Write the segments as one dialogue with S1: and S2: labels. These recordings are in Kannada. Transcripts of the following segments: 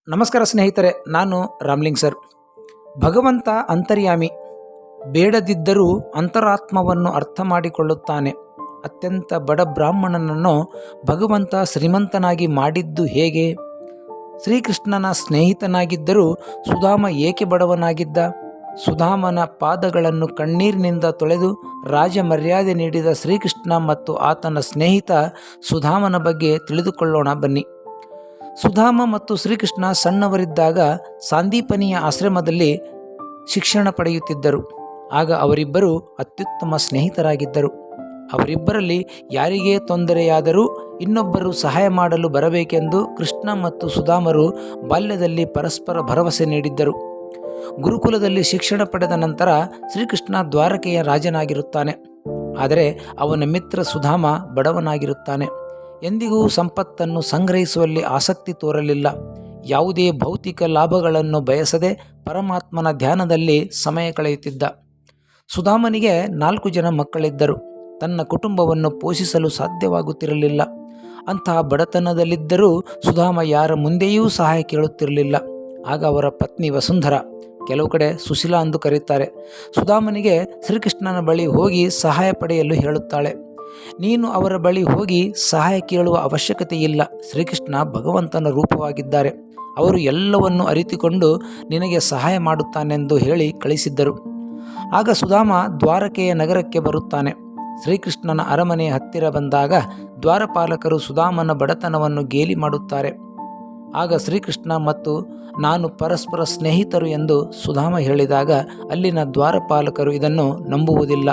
S1: ನಮಸ್ಕಾರ ಸ್ನೇಹಿತರೆ, ನಾನು ರಾಮ್ಲಿಂಗ್ ಸರ್. ಭಗವಂತ ಅಂತರ್ಯಾಮಿ, ಬೇಡದಿದ್ದರೂ ಅಂತರಾತ್ಮವನ್ನು ಅರ್ಥ ಮಾಡಿಕೊಳ್ಳುತ್ತಾನೆ. ಅತ್ಯಂತ ಬಡ ಬ್ರಾಹ್ಮಣನನ್ನು ಭಗವಂತ ಶ್ರೀಮಂತನಾಗಿ ಮಾಡಿದ್ದು ಹೇಗೆ? ಶ್ರೀಕೃಷ್ಣನ ಸ್ನೇಹಿತನಾಗಿದ್ದರೂ ಸುಧಾಮ ಏಕೆ ಬಡವನಾಗಿದ್ದ? ಸುಧಾಮನ ಪಾದಗಳನ್ನು ಕಣ್ಣೀರಿನಿಂದ ತೊಳೆದು ರಾಜ ಮರ್ಯಾದೆ ನೀಡಿದ ಶ್ರೀಕೃಷ್ಣ ಮತ್ತು ಆತನ ಸ್ನೇಹಿತ ಸುಧಾಮನ ಬಗ್ಗೆ ತಿಳಿದುಕೊಳ್ಳೋಣ ಬನ್ನಿ. ಸುಧಾಮ ಮತ್ತು ಶ್ರೀಕೃಷ್ಣ ಸಣ್ಣವರಿದ್ದಾಗ ಸಾಂದೀಪನಿಯ ಆಶ್ರಮದಲ್ಲಿ ಶಿಕ್ಷಣ ಪಡೆಯುತ್ತಿದ್ದರು. ಆಗ ಅವರಿಬ್ಬರು ಅತ್ಯುತ್ತಮ ಸ್ನೇಹಿತರಾಗಿದ್ದರು. ಅವರಿಬ್ಬರಲ್ಲಿ ಯಾರಿಗೇ ತೊಂದರೆಯಾದರೂ ಇನ್ನೊಬ್ಬರು ಸಹಾಯ ಮಾಡಲು ಬರಬೇಕೆಂದು ಕೃಷ್ಣ ಮತ್ತು ಸುಧಾಮರು ಬಾಲ್ಯದಲ್ಲಿ ಪರಸ್ಪರ ಭರವಸೆ ನೀಡಿದ್ದರು. ಗುರುಕುಲದಲ್ಲಿ ಶಿಕ್ಷಣ ಪಡೆದ ನಂತರ ಶ್ರೀಕೃಷ್ಣ ದ್ವಾರಕೆಯ ರಾಜನಾಗಿರುತ್ತಾನೆ. ಆದರೆ ಅವನ ಮಿತ್ರ ಸುಧಾಮ ಬಡವನಾಗಿರುತ್ತಾನೆ. ಎಂದಿಗೂ ಸಂಪತ್ತನ್ನು ಸಂಗ್ರಹಿಸುವಲ್ಲಿ ಆಸಕ್ತಿ ತೋರಲಿಲ್ಲ. ಯಾವುದೇ ಭೌತಿಕ ಲಾಭಗಳನ್ನು ಬಯಸದೆ ಪರಮಾತ್ಮನ ಧ್ಯಾನದಲ್ಲಿ ಸಮಯ ಕಳೆಯುತ್ತಿದ್ದ. ಸುಧಾಮನಿಗೆ 4 ಜನ ಮಕ್ಕಳಿದ್ದರು. ತನ್ನ ಕುಟುಂಬವನ್ನು ಪೋಷಿಸಲು ಸಾಧ್ಯವಾಗುತ್ತಿರಲಿಲ್ಲ. ಅಂತಹ ಬಡತನದಲ್ಲಿದ್ದರೂ ಸುಧಾಮ ಯಾರ ಮುಂದೆಯೂ ಸಹಾಯ ಕೇಳುತ್ತಿರಲಿಲ್ಲ. ಆಗ ಅವರ ಪತ್ನಿ ವಸುಂಧರ, ಕೆಲವು ಕಡೆ ಸುಶೀಲಾ ಎಂದು ಕರೆಯುತ್ತಾರೆ, ಸುಧಾಮನಿಗೆ ಶ್ರೀಕೃಷ್ಣನ ಬಳಿ ಹೋಗಿ ಸಹಾಯ ಪಡೆಯಲು ಹೇಳುತ್ತಾಳೆ. ನೀನು ಅವರ ಬಳಿ ಹೋಗಿ ಸಹಾಯ ಕೇಳುವ ಅವಶ್ಯಕತೆ ಇಲ್ಲ. ಶ್ರೀಕೃಷ್ಣ ಭಗವಂತನ ರೂಪವಾಗಿದ್ದಾರೆ. ಅವರು ಎಲ್ಲವನ್ನು ಅರಿತುಕೊಂಡು ನಿನಗೆ ಸಹಾಯ ಮಾಡುತ್ತಾನೆಂದು ಹೇಳಿ ಕಳಿಸಿದ್ದರು. ಆಗ ಸುಧಾಮ ದ್ವಾರಕೆಯ ನಗರಕ್ಕೆ ಬರುತ್ತಾನೆ. ಶ್ರೀಕೃಷ್ಣನ ಅರಮನೆಯ ಹತ್ತಿರ ಬಂದಾಗ ದ್ವಾರಪಾಲಕರು ಸುಧಾಮನ ಬಡತನವನ್ನು ಗೇಲಿ ಮಾಡುತ್ತಾರೆ. ಆಗ ಶ್ರೀಕೃಷ್ಣ ಮತ್ತು ನಾನು ಪರಸ್ಪರ ಸ್ನೇಹಿತರು ಎಂದು ಸುಧಾಮ ಹೇಳಿದಾಗ ಅಲ್ಲಿನ ದ್ವಾರಪಾಲಕರು ಇದನ್ನು ನಂಬುವುದಿಲ್ಲ.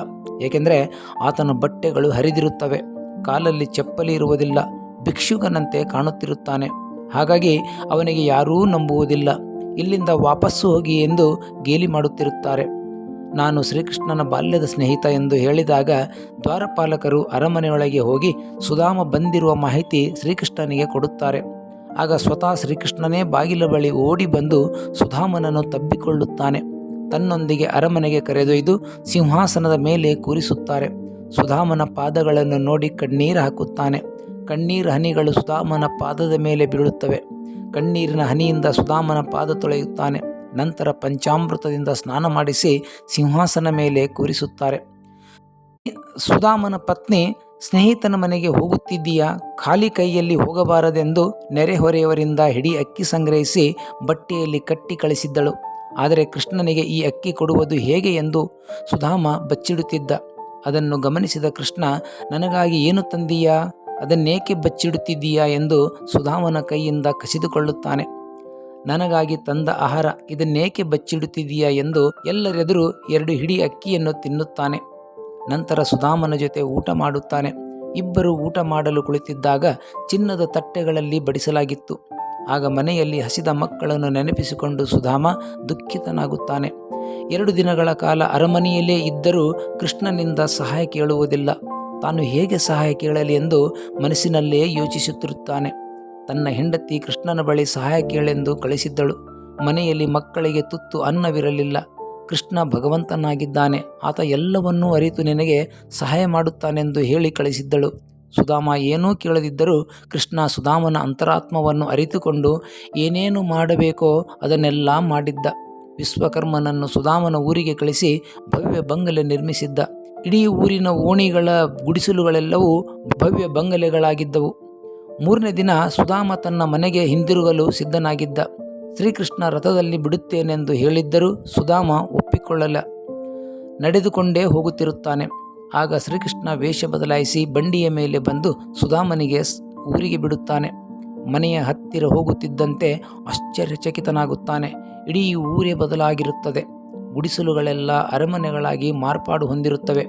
S1: ಏಕೆಂದರೆ ಆತನ ಬಟ್ಟೆಗಳು ಹರಿದಿರುತ್ತವೆ, ಕಾಲಲ್ಲಿ ಚಪ್ಪಲಿ ಇರುವುದಿಲ್ಲ, ಭಿಕ್ಷುಕನಂತೆ ಕಾಣುತ್ತಿರುತ್ತಾನೆ. ಹಾಗಾಗಿ ಅವನಿಗೆ ಯಾರೂ ನಂಬುವುದಿಲ್ಲ. ಇಲ್ಲಿಂದ ವಾಪಸ್ಸು ಹೋಗಿ ಎಂದು ಗೇಲಿ ಮಾಡುತ್ತಿರುತ್ತಾರೆ. ನಾನು ಶ್ರೀಕೃಷ್ಣನ ಬಾಲ್ಯದ ಸ್ನೇಹಿತ ಎಂದು ಹೇಳಿದಾಗ ದ್ವಾರಪಾಲಕರು ಅರಮನೆಯೊಳಗೆ ಹೋಗಿ ಸುಧಾಮ ಬಂದಿರುವ ಮಾಹಿತಿ ಶ್ರೀಕೃಷ್ಣನಿಗೆ ಕೊಡುತ್ತಾರೆ. ಆಗ ಸ್ವತಃ ಶ್ರೀಕೃಷ್ಣನೇ ಬಾಗಿಲ ಬಳಿ ಓಡಿ ಬಂದು ಸುಧಾಮನನ್ನು ತಬ್ಬಿಕೊಳ್ಳುತ್ತಾನೆ. ತನ್ನೊಂದಿಗೆ ಅರಮನೆಗೆ ಕರೆದೊಯ್ದು ಸಿಂಹಾಸನದ ಮೇಲೆ ಕೂರಿಸುತ್ತಾರೆ. ಸುಧಾಮನ ಪಾದಗಳನ್ನು ನೋಡಿ ಕಣ್ಣೀರು ಹಾಕುತ್ತಾನೆ. ಕಣ್ಣೀರ ಹನಿಗಳು ಸುಧಾಮನ ಪಾದದ ಮೇಲೆ ಬೀಳುತ್ತವೆ. ಕಣ್ಣೀರಿನ ಹನಿಯಿಂದ ಸುಧಾಮನ ಪಾದ ತೊಳೆಯುತ್ತಾನೆ. ನಂತರ ಪಂಚಾಮೃತದಿಂದ ಸ್ನಾನ ಮಾಡಿಸಿ ಸಿಂಹಾಸನ ಮೇಲೆ ಕೂರಿಸುತ್ತಾರೆ. ಸುಧಾಮನ ಪತ್ನಿ, ಸ್ನೇಹಿತನ ಮನೆಗೆ ಹೋಗುತ್ತಿದ್ದೀಯಾ? ಖಾಲಿ ಕೈಯಲ್ಲಿ ಹೋಗಬಾರದೆಂದು ನೆರೆಹೊರೆಯವರಿಂದ ಹಿಡಿ ಅಕ್ಕಿ ಸಂಗ್ರಹಿಸಿ ಬಟ್ಟೆಯಲ್ಲಿ ಕಟ್ಟಿ ಕಳಿಸಿದ್ದಳು. ಆದರೆ ಕೃಷ್ಣನಿಗೆ ಈ ಅಕ್ಕಿ ಕೊಡುವುದು ಹೇಗೆ ಎಂದು ಸುಧಾಮ ಬಚ್ಚಿಡುತ್ತಿದ್ದ. ಅದನ್ನು ಗಮನಿಸಿದ ಕೃಷ್ಣ, ನನಗಾಗಿ ಏನು ತಂದೀಯಾ? ಅದನ್ನೇಕೆ ಬಚ್ಚಿಡುತ್ತಿದ್ದೀಯಾ ಎಂದು ಸುಧಾಮನ ಕೈಯಿಂದ ಕಸಿದುಕೊಳ್ಳುತ್ತಾನೆ. ನನಗಾಗಿ ತಂದ ಆಹಾರ, ಇದನ್ನೇಕೆ ಬಚ್ಚಿಡುತ್ತಿದ್ದೀಯಾ ಎಂದು ಎಲ್ಲರೆದುರು 2 ಹಿಡಿ ಅಕ್ಕಿಯನ್ನು ತಿನ್ನುತ್ತಾನೆ. ನಂತರ ಸುಧಾಮನ ಜೊತೆ ಊಟ ಮಾಡುತ್ತಾನೆ. ಇಬ್ಬರು ಊಟ ಮಾಡಲು ಕುಳಿತಿದ್ದಾಗ ಚಿನ್ನದ ತಟ್ಟೆಗಳಲ್ಲಿ ಬಡಿಸಲಾಗಿತ್ತು. ಆಗ ಮನೆಯಲ್ಲಿ ಹಸಿದ ಮಕ್ಕಳನ್ನು ನೆನಪಿಸಿಕೊಂಡು ಸುಧಾಮ ದುಃಖಿತನಾಗುತ್ತಾನೆ. 2 ದಿನಗಳ ಕಾಲ ಅರಮನೆಯಲ್ಲೇ ಇದ್ದರೂ ಕೃಷ್ಣನಿಂದ ಸಹಾಯ ಕೇಳುವುದಿಲ್ಲ. ತಾನು ಹೇಗೆ ಸಹಾಯ ಕೇಳಲಿ ಎಂದು ಮನಸ್ಸಿನಲ್ಲೇ ಯೋಚಿಸುತ್ತಿರುತ್ತಾನೆ. ತನ್ನ ಹೆಂಡತಿ ಕೃಷ್ಣನ ಬಳಿ ಸಹಾಯ ಕೇಳೆಂದು ಕಳಿಸಿದ್ದಳು. ಮನೆಯಲ್ಲಿ ಮಕ್ಕಳಿಗೆ ತುತ್ತು ಅನ್ನವಿರಲಿಲ್ಲ. ಕೃಷ್ಣ ಭಗವಂತನಾಗಿದ್ದಾನೆ, ಆತ ಎಲ್ಲವನ್ನೂ ಅರಿತು ನಿನಗೆ ಸಹಾಯ ಮಾಡುತ್ತಾನೆಂದು ಹೇಳಿ ಕಳಿಸಿದ್ದಳು. ಸುಧಾಮ ಏನೂ ಕೇಳದಿದ್ದರೂ ಕೃಷ್ಣ ಸುಧಾಮನ ಅಂತರಾತ್ಮವನ್ನು ಅರಿತುಕೊಂಡು ಏನೇನು ಮಾಡಬೇಕೋ ಅದನ್ನೆಲ್ಲ ಮಾಡಿದ್ದ. ವಿಶ್ವಕರ್ಮನನ್ನು ಸುಧಾಮನ ಊರಿಗೆ ಕಳಿಸಿ ಭವ್ಯ ಬಂಗಲೆ ನಿರ್ಮಿಸಿದ್ದ. ಇಡೀ ಊರಿನ ಓಣಿಗಳ ಗುಡಿಸಲುಗಳೆಲ್ಲವೂ ಭವ್ಯ ಬಂಗಲೆಗಳಾಗಿದ್ದವು. 3ನೇ ದಿನ ಸುಧಾಮ ತನ್ನ ಮನೆಗೆ ಹಿಂದಿರುಗಲು ಸಿದ್ಧನಾಗಿದ್ದ. ಶ್ರೀಕೃಷ್ಣ ರಥದಲ್ಲಿ ಬಿಡುತ್ತೇನೆಂದು ಹೇಳಿದ್ದರೂ ಸುಧಾಮ ಒಪ್ಪಿಕೊಳ್ಳಲ್ಲ. ನಡೆದುಕೊಂಡೇ ಹೋಗುತ್ತಿರುತ್ತಾನೆ. ಆಗ ಶ್ರೀಕೃಷ್ಣ ವೇಷ ಬದಲಾಯಿಸಿ ಬಂಡಿಯ ಮೇಲೆ ಬಂದು ಸುಧಾಮನಿಗೆ ಊರಿಗೆ ಬಿಡುತ್ತಾನೆ. ಮನೆಯ ಹತ್ತಿರ ಹೋಗುತ್ತಿದ್ದಂತೆ ಆಶ್ಚರ್ಯಚಕಿತನಾಗುತ್ತಾನೆ. ಇಡೀ ಊರೇ ಬದಲಾಗಿರುತ್ತದೆ. ಗುಡಿಸಲುಗಳೆಲ್ಲ ಅರಮನೆಗಳಾಗಿ ಮಾರ್ಪಾಡು ಹೊಂದಿರುತ್ತವೆ.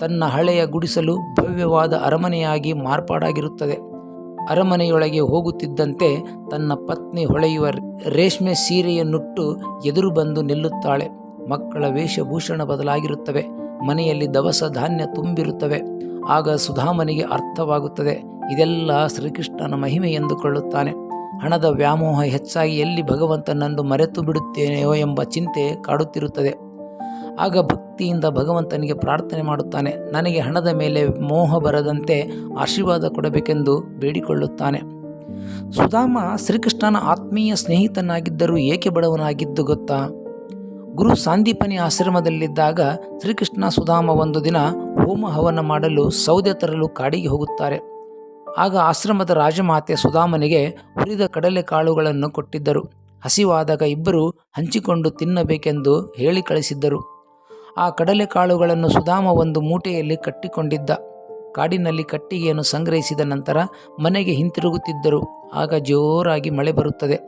S1: ತನ್ನ ಹಳೆಯ ಗುಡಿಸಲು ಭವ್ಯವಾದ ಅರಮನೆಯಾಗಿ ಮಾರ್ಪಾಡಾಗಿರುತ್ತದೆ. ಅರಮನೆಯೊಳಗೆ ಹೋಗುತ್ತಿದ್ದಂತೆ ತನ್ನ ಪತ್ನಿ ಹೊಳೆಯುವ ರೇಷ್ಮೆ ಸೀರೆಯನ್ನುಟ್ಟು ಎದುರು ಬಂದು ನಿಲ್ಲುತ್ತಾಳೆ. ಮಕ್ಕಳ ವೇಷಭೂಷಣ ಬದಲಾಗಿರುತ್ತವೆ. ಮನೆಯಲ್ಲಿ ದವಸ ಧಾನ್ಯ ತುಂಬಿರುತ್ತವೆ. ಆಗ ಸುಧಾಮನಿಗೆ ಅರ್ಥವಾಗುತ್ತದೆ, ಇದೆಲ್ಲ ಶ್ರೀಕೃಷ್ಣನ ಮಹಿಮೆ ಎಂದುಕೊಳ್ಳುತ್ತಾನೆ. ಹಣದ ವ್ಯಾಮೋಹ ಹೆಚ್ಚಾಗಿ ಎಲ್ಲಿ ಭಗವಂತನನ್ನು ಮರೆತು ಬಿಡುತ್ತೇನೆಯೋ ಎಂಬ ಚಿಂತೆ ಕಾಡುತ್ತಿರುತ್ತದೆ. ಆಗ ಭಕ್ತಿಯಿಂದ ಭಗವಂತನಿಗೆ ಪ್ರಾರ್ಥನೆ ಮಾಡುತ್ತಾನೆ. ನನಗೆ ಹಣದ ಮೇಲೆ ಮೋಹ ಬರದಂತೆ ಆಶೀರ್ವಾದ ಕೊಡಬೇಕೆಂದು ಬೇಡಿಕೊಳ್ಳುತ್ತಾನೆ. ಸುಧಾಮ ಶ್ರೀಕೃಷ್ಣನ ಆತ್ಮೀಯ ಸ್ನೇಹಿತನಾಗಿದ್ದರೂ ಏಕೆ ಬಡವನಾಗಿದ್ದು ಗೊತ್ತಾ? ಗುರು ಸಾಂದೀಪನಿ ಆಶ್ರಮದಲ್ಲಿದ್ದಾಗ ಶ್ರೀಕೃಷ್ಣ ಸುಧಾಮ ಒಂದು ದಿನ ಹೋಮ ಹವನ ಮಾಡಲು ಸೌದೆ ತರಲು ಕಾಡಿಗೆ ಹೋಗುತ್ತಾರೆ. ಆಗ ಆಶ್ರಮದ ರಾಜಮಾತೆ ಸುಧಾಮನಿಗೆ ಹುರಿದ ಕಡಲೆಕಾಳುಗಳನ್ನು ಕೊಟ್ಟಿದ್ದರು. ಹಸಿವಾದಾಗ ಇಬ್ಬರು ಹಂಚಿಕೊಂಡು ತಿನ್ನಬೇಕೆಂದು ಹೇಳಿ ಕಳಿಸಿದ್ದರು. ಆ ಕಡಲೆಕಾಳುಗಳನ್ನು ಸುಧಾಮ ಒಂದು ಮೂಟೆಯಲ್ಲಿ ಕಟ್ಟಿಕೊಂಡಿದ್ದ. ಕಾಡಿನಲ್ಲಿ ಕಟ್ಟಿಗೆಯನ್ನು ಸಂಗ್ರಹಿಸಿದ ನಂತರ ಮನೆಗೆ ಹಿಂತಿರುಗುತ್ತಿದ್ದರು. ಆಗ ಜೋರಾಗಿ ಮಳೆ ಬರುತ್ತದೆ.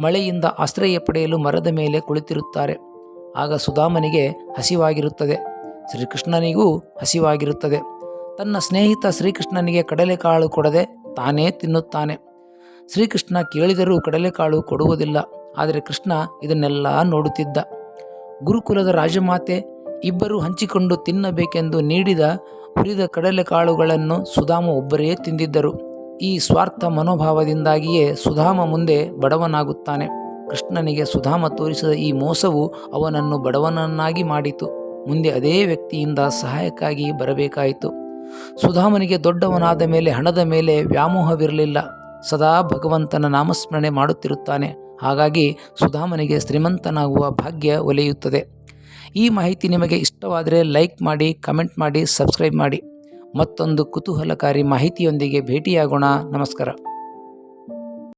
S1: ಮಳೆಯಿಂದ ಆಶ್ರಯ ಪಡೆಯಲು ಮರದ ಮೇಲೆ ಕುಳಿತಿರುತ್ತಾರೆ. ಆಗ ಸುಧಾಮನಿಗೆ ಹಸಿವಾಗಿರುತ್ತದೆ, ಶ್ರೀಕೃಷ್ಣನಿಗೂ ಹಸಿವಾಗಿರುತ್ತದೆ. ತನ್ನ ಸ್ನೇಹಿತ ಶ್ರೀಕೃಷ್ಣನಿಗೆ ಕಡಲೆಕಾಳು ಕೊಡದೆ ತಾನೇ ತಿನ್ನುತ್ತಾನೆ. ಶ್ರೀಕೃಷ್ಣ ಕೇಳಿದರೂ ಕಡಲೆಕಾಳು ಕೊಡುವುದಿಲ್ಲ. ಆದರೆ ಕೃಷ್ಣ ಇದನ್ನೆಲ್ಲ ನೋಡುತ್ತಿದ್ದ. ಗುರುಕುಲದ ರಾಜಮಾತೆ ಇಬ್ಬರು ಹಂಚಿಕೊಂಡು ತಿನ್ನಬೇಕೆಂದು ನೀಡಿದ ಹುರಿದ ಕಡಲೆಕಾಳುಗಳನ್ನು ಸುಧಾಮ ಒಬ್ಬರೇ ತಿಂದಿದ್ದರು. ಈ ಸ್ವಾರ್ಥ ಮನೋಭಾವದಿಂದಾಗಿಯೇ ಸುಧಾಮ ಮುಂದೆ ಬಡವನಾಗುತ್ತಾನೆ. ಕೃಷ್ಣನಿಗೆ ಸುಧಾಮ ತೋರಿಸಿದ ಈ ಮೋಸವು ಅವನನ್ನು ಬಡವನನ್ನಾಗಿ ಮಾಡಿತು. ಮುಂದೆ ಅದೇ ವ್ಯಕ್ತಿಯಿಂದ ಸಹಾಯಕ್ಕಾಗಿ ಬರಬೇಕಾಯಿತು. ಸುಧಾಮನಿಗೆ ದೊಡ್ಡವನಾದ ಮೇಲೆ ಹಣದ ಮೇಲೆ ವ್ಯಾಮೋಹವಿರಲಿಲ್ಲ. ಸದಾ ಭಗವಂತನ ನಾಮಸ್ಮರಣೆ ಮಾಡುತ್ತಿರುತ್ತಾನೆ. ಹಾಗಾಗಿ ಸುಧಾಮನಿಗೆ ಶ್ರೀಮಂತನಾಗುವ ಭಾಗ್ಯ ಒಲಿಯುತ್ತದೆ. ಈ ಮಾಹಿತಿ ನಿಮಗೆ ಇಷ್ಟವಾದರೆ ಲೈಕ್ ಮಾಡಿ, ಕಮೆಂಟ್ ಮಾಡಿ, ಸಬ್ಸ್ಕ್ರೈಬ್ ಮಾಡಿ. ಮತ್ತೊಂದು ಕುತೂಹಲಕಾರಿ ಮಾಹಿತಿಯೊಂದಿಗೆ ಭೇಟಿಯಾಗೋಣ. ನಮಸ್ಕಾರ.